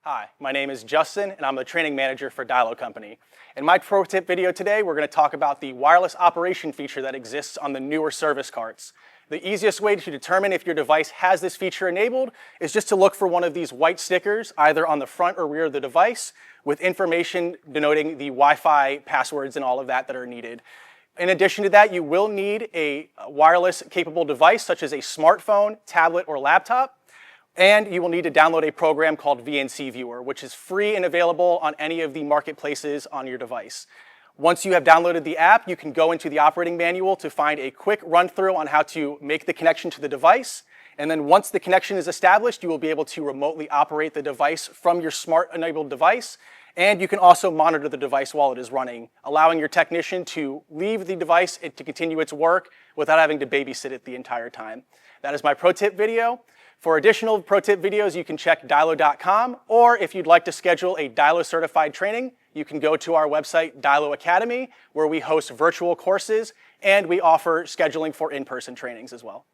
Hi, my name is Justin and I'm the training manager for DILO Company. In my pro tip video today, we're going to talk about the wireless operation feature that exists on the newer service carts. The easiest way to determine if your device has this feature enabled is just to look for one of these white stickers either on the front or rear of the device with information denoting the Wi-Fi passwords and all of that are needed. In addition to that, you will need a wireless capable device such as a smartphone, tablet, or laptop. And you will need to download a program called VNC Viewer, which is free and available on any of the marketplaces on your device. Once you have downloaded the app, you can go into the operating manual to find a quick run-through on how to make the connection to the device. And then once the connection is established, you will be able to remotely operate the device from your smart-enabled device. And you can also monitor the device while it is running, allowing your technician to leave the device to continue its work without having to babysit it the entire time. That is my pro tip video. For additional pro tip videos, you can check DILO.com, or if you'd like to schedule a DILO-certified training, you can go to our website, DILO Academy, where we host virtual courses and we offer scheduling for in-person trainings as well.